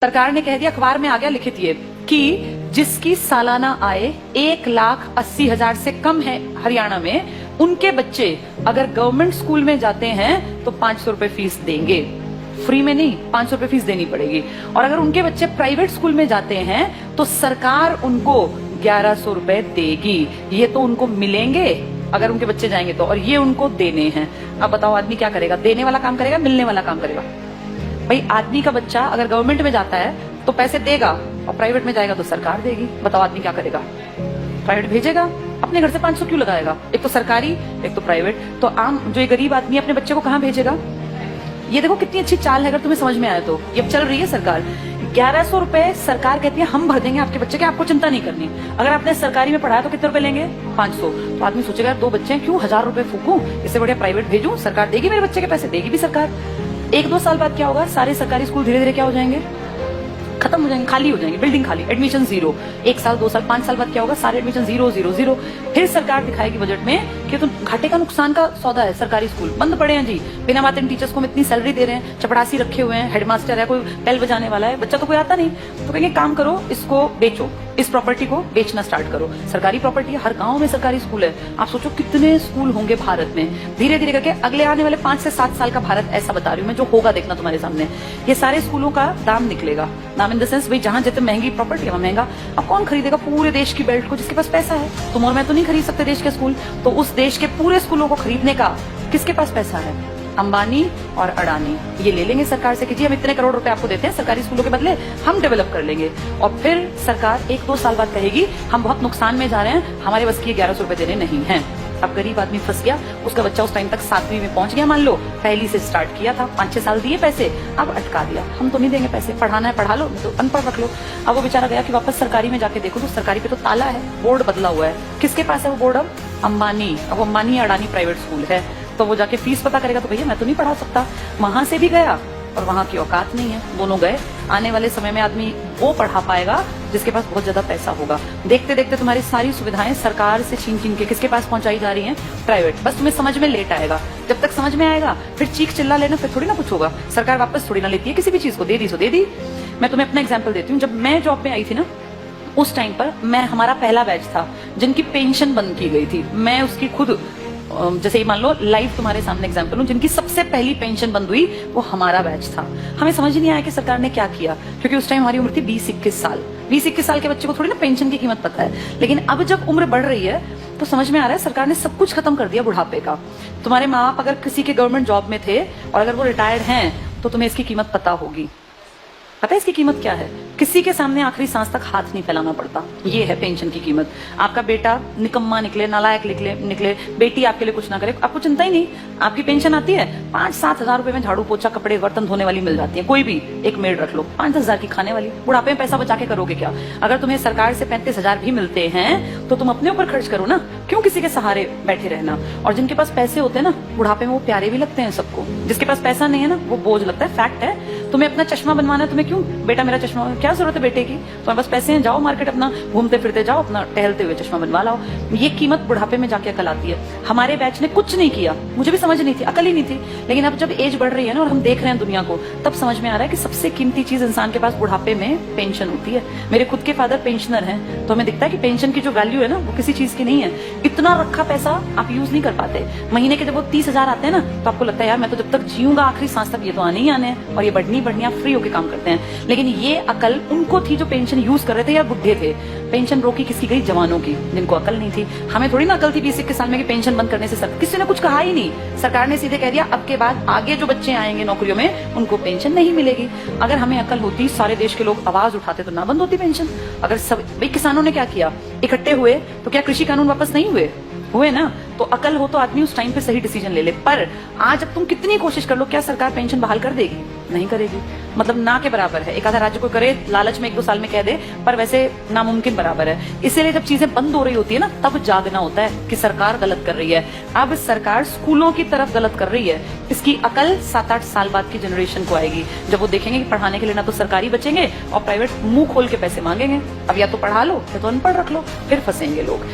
सरकार ने कह दिया, अखबार में आ गया लिखित ये कि जिसकी सालाना आय 1,80,000 से कम है हरियाणा में, उनके बच्चे अगर गवर्नमेंट स्कूल में जाते हैं तो 500 रुपए फीस देंगे। फ्री में नहीं, 500 रुपए फीस देनी पड़ेगी। और अगर उनके बच्चे प्राइवेट स्कूल में जाते हैं तो सरकार उनको 1100 रुपए देगी। ये तो उनको मिलेंगे अगर उनके बच्चे जाएंगे तो, और ये उनको देने हैं। अब बताओ आदमी क्या करेगा? देने वाला काम करेगा, मिलने वाला काम करेगा? भाई आदमी का बच्चा अगर गवर्नमेंट में जाता है तो पैसे देगा और प्राइवेट में जाएगा तो सरकार देगी। बताओ आदमी क्या करेगा? प्राइवेट भेजेगा, अपने घर से 500 क्यों लगाएगा? एक तो सरकारी, एक तो प्राइवेट। तो आम जो ये गरीब आदमी अपने बच्चे को कहाँ भेजेगा? ये देखो कितनी अच्छी चाल है, अगर तुम्हें समझ में आए तो। ये चल रही है सरकार। 1100 रुपए सरकार कहती है हम भर देंगे आपके बच्चे के, आपको चिंता नहीं करनी। अगर आपने सरकारी में पढ़ाया तो कितने रुपए लेंगे? 500। तो आदमी सोचेगा 2 बच्चे हैं, क्यों 1000 रुपए फूकूं, इससे बढ़िया प्राइवेट भेजूं, सरकार देगी मेरे बच्चे के पैसे, देगी भी सरकार। 1-2 साल बाद क्या होगा? सारे सरकारी स्कूल धीरे धीरे क्या हो जाएंगे? खत्म हो जाएंगे, खाली हो जाएंगे, बिल्डिंग खाली, एडमिशन 0। 1 साल 2 साल 5 साल बाद क्या होगा? सारे एडमिशन 0 0 0। फिर सरकार दिखाएगी बजट में कि तो घाटे का नुकसान का सौदा है, सरकारी स्कूल बंद पड़े हैं जी, बिना बात इन टीचर्स को हम इतनी सैलरी दे रहे हैं, चपड़ासी रखे हुए हैं, हेडमास्टर है, कोई बेल बजाने वाला है, बच्चा तो कोई आता नहीं। तो कहेंगे काम करो, इसको बेचो, इस प्रॉपर्टी को बेचना स्टार्ट करो। सरकारी प्रॉपर्टी है, हर गांव में सरकारी स्कूल है। आप सोचो कितने स्कूल होंगे भारत में। धीरे धीरे करके अगले आने वाले 5 से 7 साल का भारत ऐसा बता रही हूँ मैं, जो होगा देखना तुम्हारे सामने। ये सारे स्कूलों का दाम निकलेगा, दाम इन द सेंस भाई जहां जितनी महंगी प्रॉपर्टी है वहां महंगा। अब कौन खरीदेगा पूरे देश की बेल्ट को? जिसके पास पैसा है। तुम और मैं तो नहीं खरीद सकते देश के स्कूल, तो उस देश के पूरे स्कूलों को खरीदने का किसके पास पैसा है? अंबानी और अडानी ये ले लेंगे सरकार से कि जी हम इतने करोड़ रुपए आपको देते हैं, सरकारी स्कूलों के बदले हम डेवलप कर लेंगे। और फिर सरकार 1-2 साल बाद कहेगी हम बहुत नुकसान में जा रहे हैं, हमारे बस की 1100 रुपए देने नहीं है। अब गरीब आदमी फंस गया, उसका बच्चा उस टाइम तक 7वीं में पहुंच गया, मान लो पहली से स्टार्ट किया था, 5-6 साल दिए पैसे, अब अटका दिया, हम तो नहीं देंगे पैसे, पढ़ाना है पढ़ा लो, तो अनपढ़ रख लो। अब वो बेचारा गया कि वापस सरकारी में जाके देखो तो सरकारी पे तो ताला है, बोर्ड बदला हुआ है। किसके पास है वो बोर्ड? अब अंबानी। अब अंबानी अडानी प्राइवेट स्कूल है, तो वो जाके फीस पता करेगा तो भैया मैं तो नहीं पढ़ा सकता। वहां से भी गया और वहां की औकात नहीं है, दोनों गए। आने वाले समय में आदमी वो पढ़ा पाएगा जिसके पास बहुत ज्यादा पैसा होगा। देखते देखते तुम्हारी सारी सुविधाएं सरकार से छीन छीन के किसके पास पहुंचाई जा रही हैं? प्राइवेट। बस तुम्हें समझ में लेट आएगा, जब तक समझ में आएगा फिर चीख चिल्ला लेना, फिर थोड़ी ना कुछ होगा। सरकार वापस थोड़ी ना लेती है किसी भी चीज को, दे दी सो दे दी। मैं तुम्हें अपना एग्जाम्पल देती हूँ। जब मैं जॉब में आई थी ना, उस टाइम पर हमारा पहला बैच था जिनकी पेंशन बंद की गई थी। मैं उसकी खुद, जैसे मान लो लाइव तुम्हारे सामने एग्जांपल हूं, जिनकी सबसे पहली पेंशन बंद हुई वो हमारा बैच था। हमें समझ नहीं आया कि सरकार ने क्या किया, क्योंकि उस टाइम हमारी उम्र थी 20-21 साल। 20-21 साल के बच्चे को थोड़ी ना पेंशन की कीमत पता है। लेकिन अब जब उम्र बढ़ रही है तो समझ में आ रहा है सरकार ने सब कुछ खत्म कर दिया बुढ़ापे का। तुम्हारे माँ बाप अगर किसी के गवर्नमेंट जॉब में थे और अगर वो रिटायर्ड हैं तो तुम्हें इसकी कीमत पता होगी। पता है इसकी कीमत क्या है? किसी के सामने आखिरी सांस तक हाथ नहीं फैलाना पड़ता। ये है पेंशन की कीमत। आपका बेटा निकम्मा निकले, नालायक निकले, बेटी आपके लिए कुछ ना करे, आपको चिंता ही नहीं। आपकी पेंशन आती है, 5-7 हजार रुपए में झाड़ू पोछा कपड़े बर्तन धोने वाली मिल जाती है। कोई भी एक मेड रख लो, 5-10 हजार की खाने वाली। बुढ़ापे में पैसा बचा के करोगे क्या? अगर तुम्हें सरकार से 35 हजार भी मिलते हैं तो तुम अपने ऊपर खर्च करो ना, क्यों किसी के सहारे बैठे रहना? और जिनके पास पैसे होते हैं ना, बुढ़ापे में वो प्यारे भी लगते हैं सबको। जिसके पास पैसा नहीं है ना, वो बोझ लगता है। फैक्ट है। तुम्हें अपना चश्मा बनवाना है, तुम्हें क्यों बेटा मेरा चश्मा, क्या जरूरत है बेटे की? तुम्हारे पास पैसे हैं, जाओ मार्केट, अपना घूमते फिरते जाओ, अपना टहलते हुए चश्मा बनवा लाओ। ये कीमत बुढ़ापे में जाके अकल आती है। हमारे बैच ने कुछ नहीं किया, मुझे भी समझ नहीं थी, अकल ही नहीं थी। लेकिन अब जब एज बढ़ रही है ना और हम देख रहे हैं दुनिया को, तब समझ में आ रहा है कि सबसे कीमती चीज इंसान के पास बुढ़ापे में पेंशन होती है। मेरे खुद के फादर पेंशनर हैं, तो हमें दिखता है कि पेंशन की जो वैल्यू है ना, वो किसी चीज की नहीं है। इतना रखा पैसा आप यूज नहीं कर पाते। महीने के जब वो 30 हजार आते हैं ना, तो आपको लगता है यार मैं तो जब तक जीऊंगा आखिरी सांस तक ये तो आने ही आने हैं, और ये बढ़नी आप फ्री होकर काम करते हैं। लेकिन ये अकल उनको थी जो पेंशन यूज कर रहे थे या बुढ़े थे। पेंशन रोकी किसकी गई? जवानों की, जिनको अकल नहीं थी। हमें थोड़ी ना अकल थी 20-21 साल में कि पेंशन बंद करने से किसी ने कुछ कहा ही नहीं। सरकार ने सीधे कह दिया अब के बाद आगे जो बच्चे आएंगे नौकरियों में उनको पेंशन नहीं मिलेगी। अगर हमें अकल होती, सारे देश के लोग आवाज उठाते तो ना बंद होती पेंशन। अगर सब भाई किसानों ने क्या किया, इकट्ठे हुए तो क्या कृषि कानून वापस नहीं हुए ना? तो अकल हो तो आदमी उस टाइम पे सही डिसीजन ले ले। पर आज अब तुम कितनी कोशिश कर लो, क्या सरकार पेंशन बहाल कर देगी? नहीं करेगी। मतलब ना के बराबर है। एक आधा राज्य को करे, लालच में 1-2 साल में कह दे, पर वैसे नामुमकिन बराबर है। इसीलिए जब चीजें बंद हो रही होती है ना, तब जागना होता है कि सरकार गलत कर रही है। अब सरकार स्कूलों की तरफ गलत कर रही है। इसकी अकल 7-8 साल बाद की जनरेशन को आएगी, जब वो देखेंगे कि पढ़ाने के लिए ना तो सरकारी बचेंगे और प्राइवेट मुंह खोल के पैसे मांगेंगे। अब या तो पढ़ा लो या तो अनपढ़ रख लो, फिर फंसेंगे लोग।